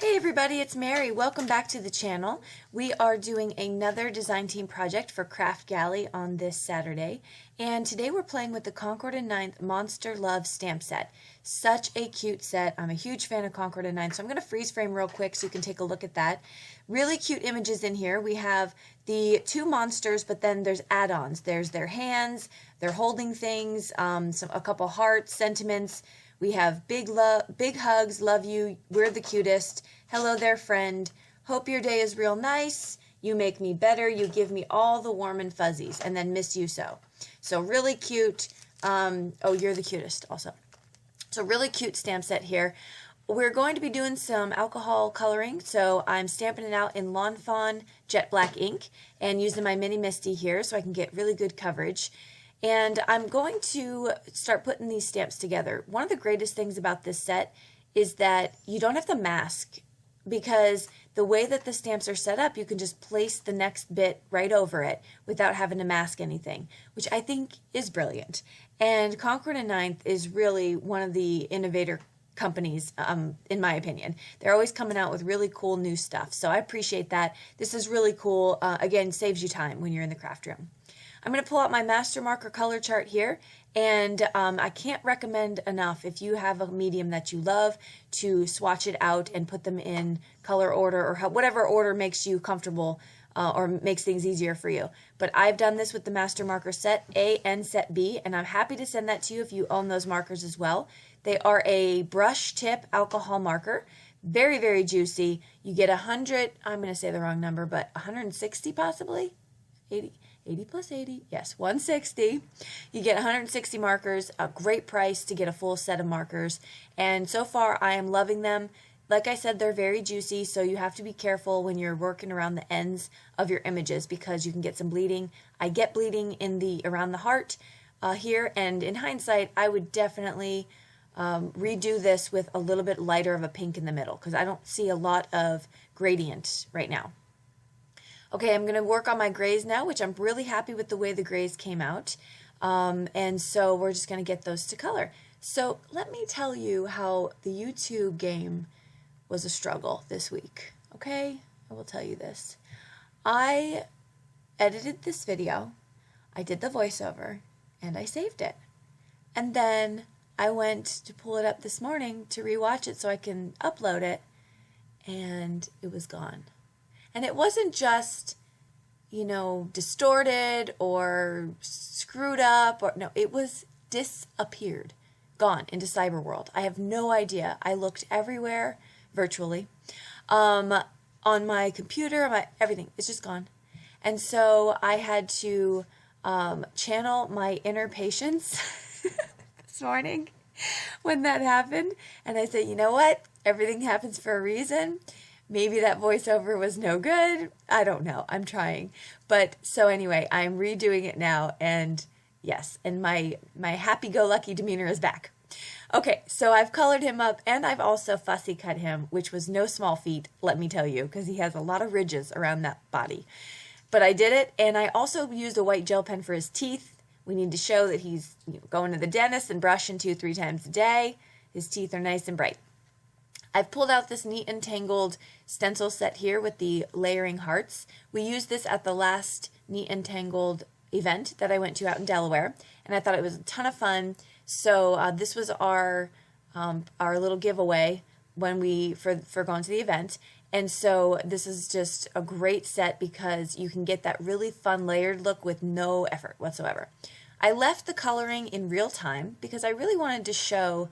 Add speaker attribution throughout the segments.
Speaker 1: Hey everybody, it's Mary. Welcome back to the channel. We are doing another design team project for Kraftgali on this Saturday, and today we're playing with the Concord 9th Monster Love stamp set. Such a cute set. I'm a huge fan of Concord 9th, so I'm going to freeze frame real quick so you can take a look at that. Really cute images in here. We have the two monsters, but then there's add-ons. There's their hands, they're holding things, a couple hearts, sentiments. We have big hugs, love you, we're the cutest, hello there friend, hope your day is real nice, you make me better, you give me all the warm and fuzzies, and then miss you so. So really cute, oh you're the cutest also. So really cute stamp set here. We're going to be doing some alcohol coloring, so I'm stamping it out in Lawn Fawn Jet Black ink and using my Mini Misty here so I can get really good coverage. And I'm going to start putting these stamps together. One of the greatest things about this set is that you don't have to mask, because the way that the stamps are set up, you can just place the next bit right over it without having to mask anything, which I think is brilliant. And Concord 9th is really one of the innovator companies, in my opinion. They're always coming out with really cool new stuff, so I appreciate that. This is really cool. Again, saves you time when you're in the craft room. I'm going to pull out my master marker color chart here, and I can't recommend enough, if you have a medium that you love, to swatch it out and put them in color order, or whatever order makes you comfortable or makes things easier for you. But I've done this with the master marker set A and set B, and I'm happy to send that to you if you own those markers as well. They are a brush tip alcohol marker. Very, very juicy. You get 100, I'm going to say the wrong number, but 160 possibly? 80 plus 80, yes, 160. You get 160 markers, a great price to get a full set of markers, and so far I am loving them. Like I said, they're very juicy, so you have to be careful when you're working around the ends of your images, because you can get some bleeding. I get bleeding in around the heart here, and in hindsight, I would definitely redo this with a little bit lighter of a pink in the middle, because I don't see a lot of gradient right now. Okay, I'm going to work on my grays now, which I'm really happy with the way the grays came out. And so we're just going to get those to color. So let me tell you how the YouTube game was a struggle this week. Okay, I will tell you this. I edited this video, I did the voiceover, and I saved it. And then I went to pull it up this morning to rewatch it so I can upload it, and it was gone. And it wasn't just, you know, distorted or screwed up, or no, it was disappeared, gone into cyber world. I have no idea. I looked everywhere, virtually, on my computer, everything. It's just gone. And so I had to channel my inner patience this morning when that happened. And I said, you know what? Everything happens for a reason. Maybe that voiceover was no good. I don't know. I'm trying. But so anyway, I'm redoing it now, and yes, and my happy-go-lucky demeanor is back. Okay, so I've colored him up, and I've also fussy cut him, which was no small feat, let me tell you, because he has a lot of ridges around that body. But I did it, and I also used a white gel pen for his teeth. We need to show that he's going to the dentist and brushing 2-3 times a day. His teeth are nice and bright. I've pulled out this Neat and Tangled stencil set here with the layering hearts. We used this at the last Neat and Tangled event that I went to out in Delaware, and I thought it was a ton of fun. So this was our little giveaway when for going to the event. And so this is just a great set because you can get that really fun layered look with no effort whatsoever. I left the coloring in real time because I really wanted to show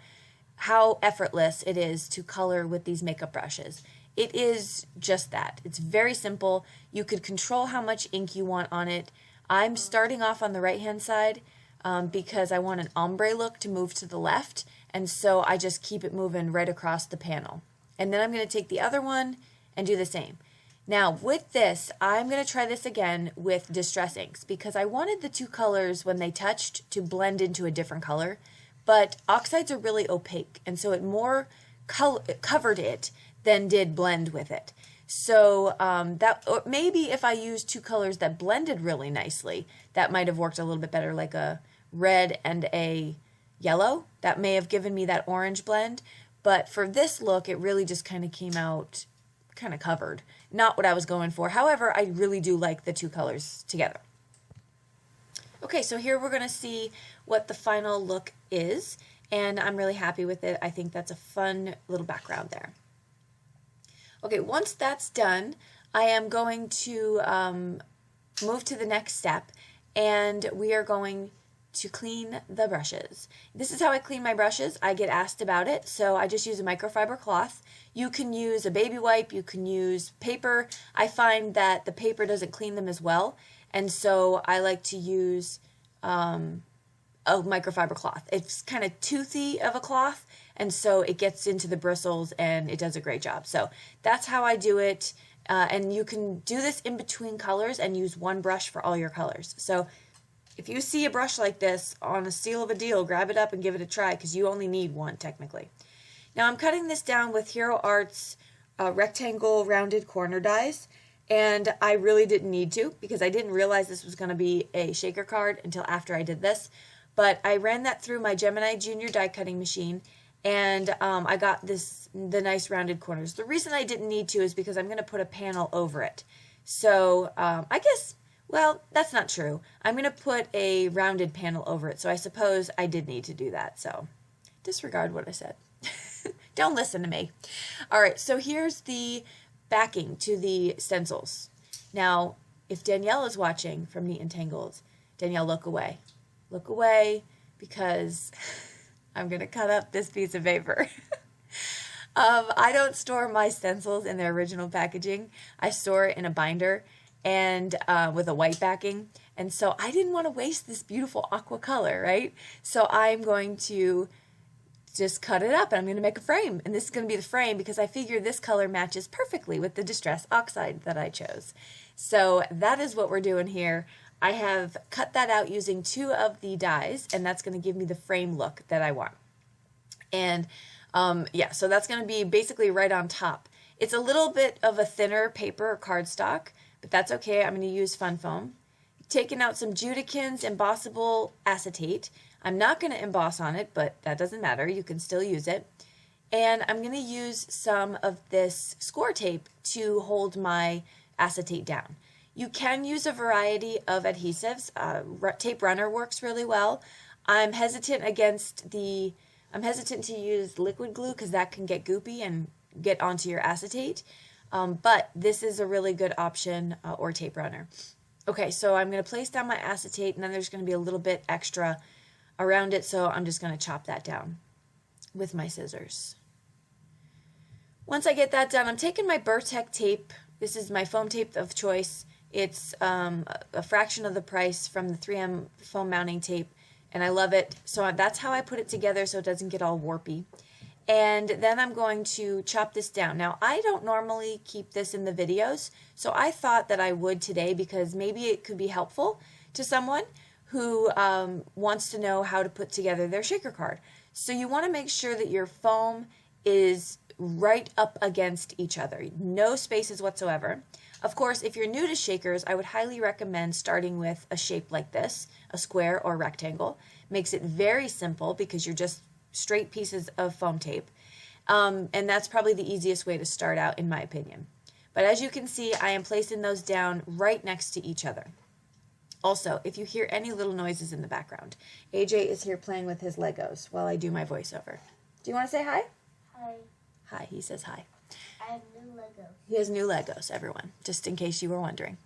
Speaker 1: how effortless it is to color with these makeup brushes. It is just that. It's very simple. You could control how much ink you want on it. I'm starting off on the right hand side because I want an ombre look to move to the left, and so I just keep it moving right across the panel. And then I'm going to take the other one and do the same. Now with this, I'm going to try this again with Distress inks because I wanted the two colors when they touched to blend into a different color. But oxides are really opaque, and so it more covered it than did blend with it. So or maybe if I used two colors that blended really nicely, that might have worked a little bit better, like a red and a yellow. That may have given me that orange blend. but for this look, it really just kind of came out kind of covered. Not what I was going for. However, I really do like the two colors together. Okay, so here we're going to see what the final look is, and I'm really happy with it. I think that's a fun little background there. Okay, once that's done, I am going to move to the next step, and we are going to clean the brushes. This is how I clean my brushes. I get asked about it, so I just use a microfiber cloth. You can use a baby wipe, you can use paper. I find that the paper doesn't clean them as well, and so I like to use a microfiber cloth. It's kind of toothy of a cloth, and so it gets into the bristles and it does a great job. So that's how I do it, and you can do this in between colors and use one brush for all your colors. So if you see a brush like this on a steal of a deal, grab it up and give it a try, because you only need one technically. Now I'm cutting this down with Hero Art's rectangle rounded corner dies, and I really didn't need to because I didn't realize this was going to be a shaker card until after I did this. But I ran that through my Gemini Junior die cutting machine, and I got the nice rounded corners. The reason I didn't need to is because I'm going to put a panel over it. So I guess, well, that's not true. I'm going to put a rounded panel over it, so I suppose I did need to do that. So disregard what I said. Don't listen to me. All right, so here's the backing to the stencils. Now, if Danielle is watching from Neat Tangled, Danielle, look away. Look away, because I'm going to cut up this piece of paper. I don't store my stencils in their original packaging. I store it in a binder and with a white backing. And so I didn't want to waste this beautiful aqua color, right? So I'm going to just cut it up and I'm going to make a frame. And this is going to be the frame because I figure this color matches perfectly with the Distress Oxide that I chose. So that is what we're doing here. I have cut that out using 2 of the dies, and that's going to give me the frame look that I want. And yeah, so that's going to be basically right on top. It's a little bit of a thinner paper or cardstock, but that's okay. I'm going to use Fun Foam. Taking out some Judikens Embossable Acetate. I'm not going to emboss on it, but that doesn't matter. You can still use it. And I'm going to use some of this score tape to hold my acetate down. You can use a variety of adhesives. Tape Runner works really well. I'm hesitant to use liquid glue because that can get goopy and get onto your acetate. But this is a really good option, or Tape Runner. Okay, so I'm going to place down my acetate, and then there's going to be a little bit extra around it, so I'm just going to chop that down with my scissors. Once I get that done, I'm taking my Bertech tape. This is my foam tape of choice. It's a fraction of the price from the 3M foam mounting tape, and I love it. So that's how I put it together so it doesn't get all warpy. And then I'm going to chop this down. Now, I don't normally keep this in the videos, so I thought that I would today because maybe it could be helpful to someone who wants to know how to put together their shaker card. So you want to make sure that your foam is right up against each other, no spaces whatsoever. Of course, if you're new to shakers, I would highly recommend starting with a shape like this, a square or rectangle. Makes it very simple because you're just straight pieces of foam tape. And that's probably the easiest way to start out, in my opinion. But as you can see, I am placing those down right next to each other. Also, if you hear any little noises in the background, AJ is here playing with his Legos while I do my voiceover. Do you want to say hi?
Speaker 2: Hi.
Speaker 1: Hi, he says hi.
Speaker 2: I have new Legos.
Speaker 1: He has new Legos, everyone, just in case you were wondering.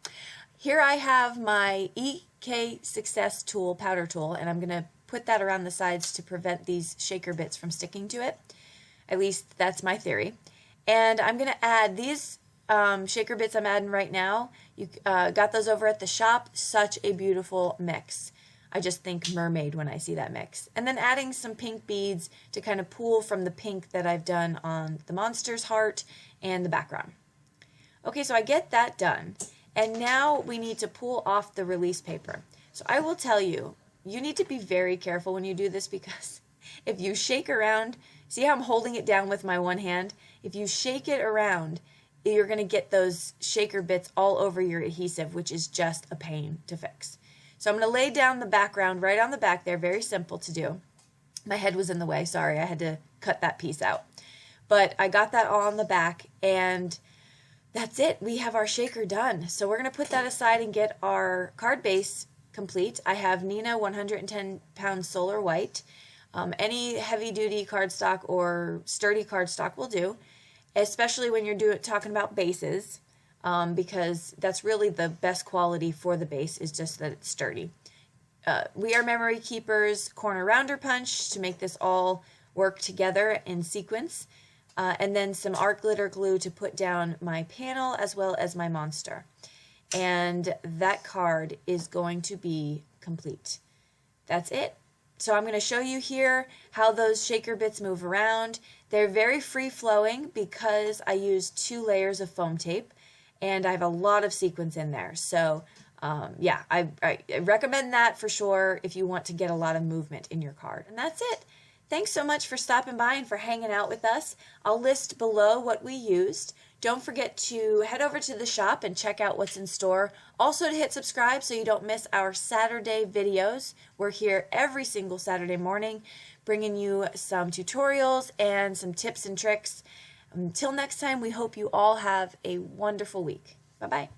Speaker 1: Here I have my EK Success tool, powder tool, and I'm going to put that around the sides to prevent these shaker bits from sticking to it. At least that's my theory. And I'm going to add these shaker bits I'm adding right now. You got those over at the shop. Such a beautiful mix. I just think mermaid when I see that mix. And then adding some pink beads to kind of pull from the pink that I've done on the monster's heart and the background. Okay, so I get that done. And now we need to pull off the release paper. So I will tell you, you need to be very careful when you do this because if you shake around, see how I'm holding it down with my one hand? If you shake it around, you're going to get those shaker bits all over your adhesive, which is just a pain to fix. So I'm going to lay down the background right on the back there. Very simple to do. My head was in the way. Sorry, I had to cut that piece out. But I got that all on the back, and that's it. We have our shaker done. So we're going to put that aside and get our card base complete. I have Neenah 110 pound Solar White. Any heavy duty cardstock or sturdy cardstock will do, especially when you're talking about bases, because that's really the best quality for the base, is just that it's sturdy. We Are Memory Keeper's Corner Rounder Punch to make this all work together in sequence. And then some art glitter glue to put down my panel as well as my monster. And that card is going to be complete. That's it. So I'm going to show you here how those shaker bits move around. They're very free-flowing because I used 2 layers of foam tape, and I have a lot of sequins in there. So yeah, I recommend that for sure if you want to get a lot of movement in your card. And that's it. Thanks so much for stopping by and for hanging out with us. I'll list below what we used. Don't forget to head over to the shop and check out what's in store. Also to hit subscribe so you don't miss our Saturday videos. We're here every single Saturday morning bringing you some tutorials and some tips and tricks. Until next time, we hope you all have a wonderful week. Bye-bye.